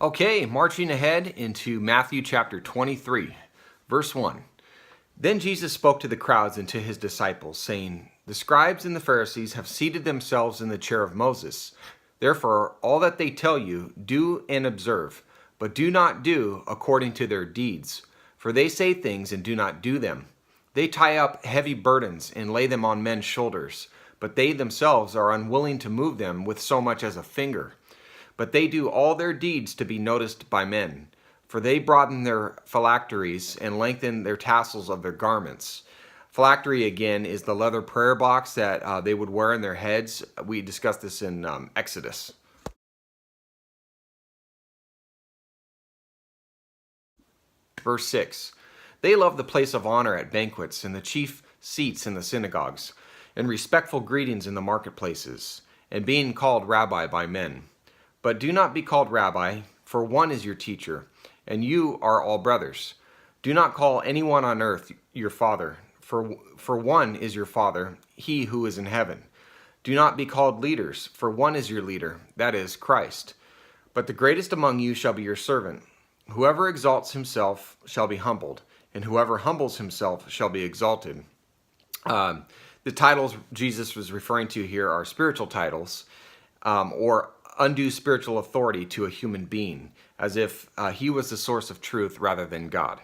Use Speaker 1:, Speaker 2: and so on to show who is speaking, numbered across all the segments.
Speaker 1: Okay, marching ahead into Matthew chapter 23, verse 1. Then Jesus spoke to the crowds and to his disciples, saying, "The scribes and the Pharisees have seated themselves in the chair of Moses. Therefore, all that they tell you, do and observe, but do not do according to their deeds. For they say things and do not do them. They tie up heavy burdens and lay them on men's shoulders, but they themselves are unwilling to move them with so much as a finger. But they do all their deeds to be noticed by men. For they broaden their phylacteries and lengthen their tassels of their garments." Phylactery, again, is the leather prayer box that they would wear in their heads. We discussed this in Exodus. Verse 6. They love the place of honor at banquets and the chief seats in the synagogues, and respectful greetings in the marketplaces, and being called rabbi by men. But do not be called rabbi, for one is your teacher, and you are all brothers. Do not call anyone on earth your father, for one is your Father, he who is in heaven. Do not be called leaders, for one is your leader, that is, Christ. But the greatest among you shall be your servant. Whoever exalts himself shall be humbled, and whoever humbles himself shall be exalted. The titles Jesus was referring to here are spiritual titles, or undue spiritual authority to a human being, as if he was the source of truth rather than God.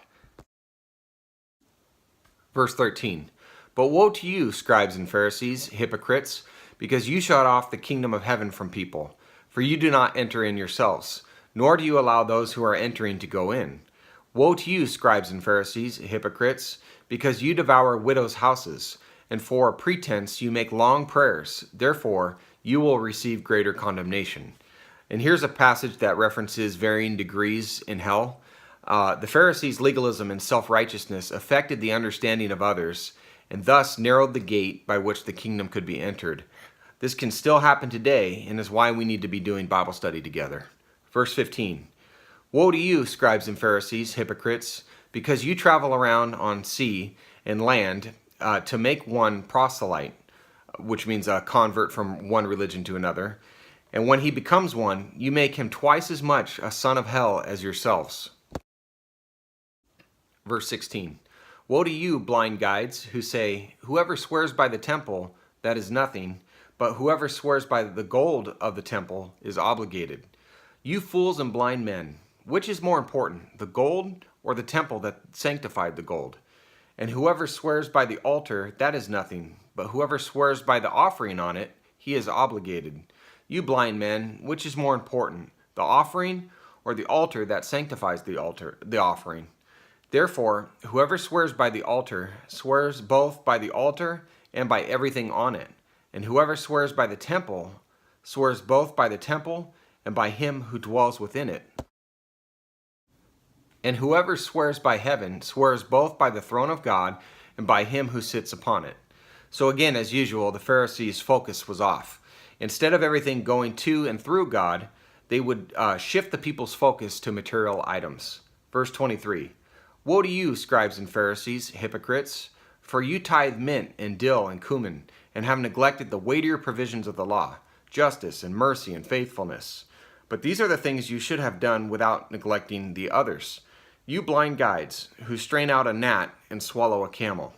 Speaker 1: Verse 13. But woe to you, scribes and Pharisees, hypocrites, because you shut off the kingdom of heaven from people. For you do not enter in yourselves, nor do you allow those who are entering to go in. Woe to you, scribes and Pharisees, hypocrites, because you devour widows' houses, and for a pretense you make long prayers. Therefore, you will receive greater condemnation. And here's a passage that references varying degrees in hell. The Pharisees' legalism and self-righteousness affected the understanding of others, and thus narrowed the gate by which the kingdom could be entered. This can still happen today, and is why we need to be doing Bible study together. Verse 15. Woe to you, scribes and Pharisees, hypocrites, because you travel around on sea and land to make one proselyte, which means a convert from one religion to another. And when he becomes one, you make him twice as much a son of hell as yourselves. Verse 16. Woe to you, blind guides, who say, whoever swears by the temple, that is nothing, but whoever swears by the gold of the temple is obligated. You fools and blind men, which is more important, the gold or the temple that sanctified the gold? And whoever swears by the altar, that is nothing, but whoever swears by the offering on it, he is obligated. You blind men, which is more important, the offering or the altar that sanctifies the offering? Therefore, whoever swears by the altar swears both by the altar and by everything on it. And whoever swears by the temple swears both by the temple and by him who dwells within it. And whoever swears by heaven swears both by the throne of God and by him who sits upon it. So again, as usual, the Pharisees' focus was off. Instead of everything going to and through God, they would shift the people's focus to material items. Verse 23. Woe to you, scribes and Pharisees, hypocrites, for you tithe mint and dill and cumin, and have neglected the weightier provisions of the law, justice and mercy and faithfulness. But these are the things you should have done without neglecting the others. You blind guides, who strain out a gnat and swallow a camel.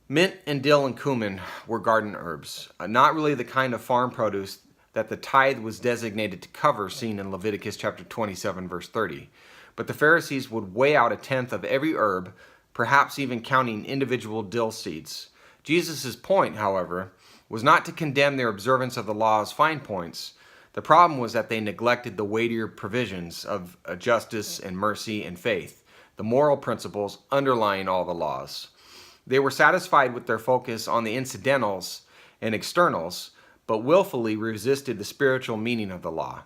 Speaker 1: Mint and dill and cumin were garden herbs, not really the kind of farm produce that the tithe was designated to cover, seen in Leviticus chapter 27, verse 30. But the Pharisees would weigh out a tenth of every herb, perhaps even counting individual dill seeds. Jesus' point, however, was not to condemn their observance of the law's fine points. The problem was that they neglected the weightier provisions of justice and mercy and faith, the moral principles underlying all the laws. They were satisfied with their focus on the incidentals and externals, but willfully resisted the spiritual meaning of the law.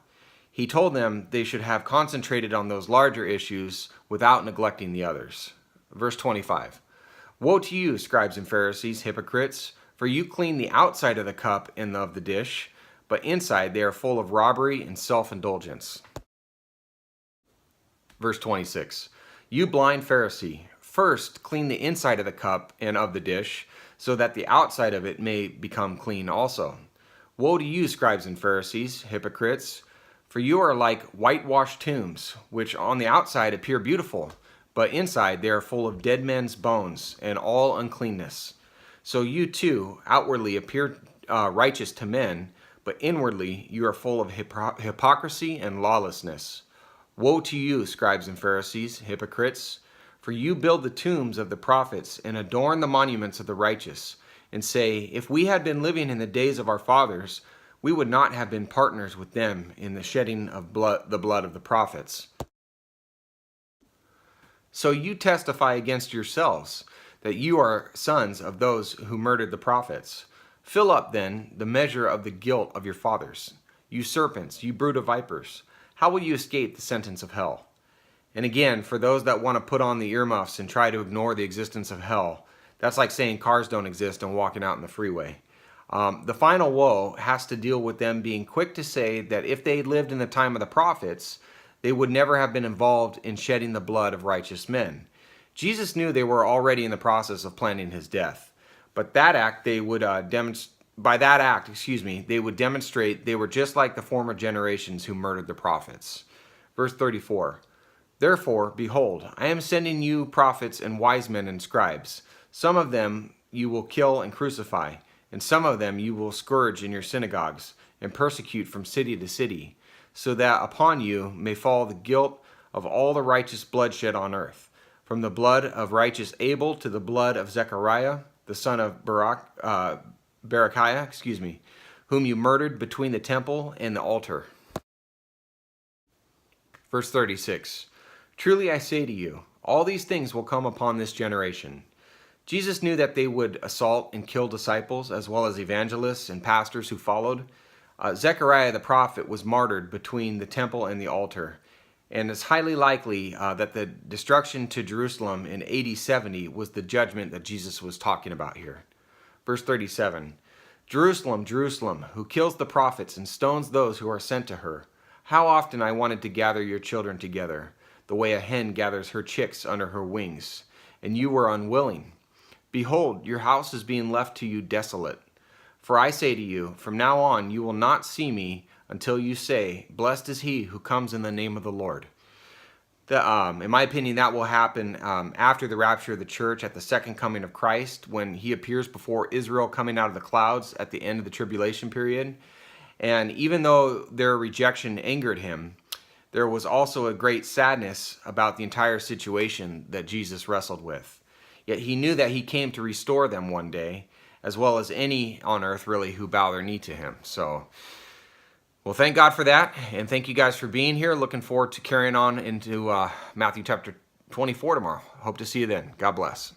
Speaker 1: He told them they should have concentrated on those larger issues without neglecting the others. Verse 25. Woe to you, scribes and Pharisees, hypocrites, for you clean the outside of the cup and of the dish, but inside they are full of robbery and self-indulgence. Verse 26. You blind Pharisee, first clean the inside of the cup and of the dish, so that the outside of it may become clean also. Woe to you, scribes and Pharisees, hypocrites, For you are like whitewashed tombs, which on the outside appear beautiful, but inside they are full of dead men's bones and all uncleanness. So you too outwardly appear righteous to men, but inwardly you are full of hypocrisy and lawlessness. Woe to you, scribes and Pharisees, hypocrites! For you build the tombs of the prophets and adorn the monuments of the righteous, and say, if we had been living in the days of our fathers, we would not have been partners with them in the shedding of the blood of the prophets. So you testify against yourselves that you are sons of those who murdered the prophets. Fill up, then, the measure of the guilt of your fathers. You serpents, you brood of vipers, how will you escape the sentence of hell? And again, for those that want to put on the earmuffs and try to ignore the existence of hell, that's like saying cars don't exist and walking out in the freeway. The final woe has to deal with them being quick to say that if they lived in the time of the prophets, they would never have been involved in shedding the blood of righteous men. Jesus knew they were already in the process of planning his death, but they would demonstrate they were just like the former generations who murdered the prophets. Verse 34, therefore, behold, I am sending you prophets and wise men and scribes. Some of them you will kill and crucify, and some of them you will scourge in your synagogues and persecute from city to city, so that upon you may fall the guilt of all the righteous bloodshed on earth, from the blood of righteous Abel to the blood of Zechariah, the son of Berechiah, whom you murdered between the temple and the altar. Verse 36, truly I say to you, all these things will come upon this generation. Jesus knew that they would assault and kill disciples as well as evangelists and pastors who followed. Zechariah the prophet was martyred between the temple and the altar, and it's highly likely that the destruction to Jerusalem in AD 70 was the judgment that Jesus was talking about here. Verse 37, Jerusalem, Jerusalem, who kills the prophets and stones those who are sent to her. How often I wanted to gather your children together, the way a hen gathers her chicks under her wings, and you were unwilling. Behold, your house is being left to you desolate. For I say to you, from now on you will not see me until you say, blessed is he who comes in the name of the Lord. In my opinion, that will happen after the rapture of the church at the second coming of Christ, when he appears before Israel coming out of the clouds at the end of the tribulation period. And even though their rejection angered him, there was also a great sadness about the entire situation that Jesus wrestled with. Yet he knew that he came to restore them one day, as well as any on earth, really, who bow their knee to him. So, well, thank God for that, and thank you guys for being here. Looking forward to carrying on into Matthew chapter 24 tomorrow. Hope to see you then. God bless.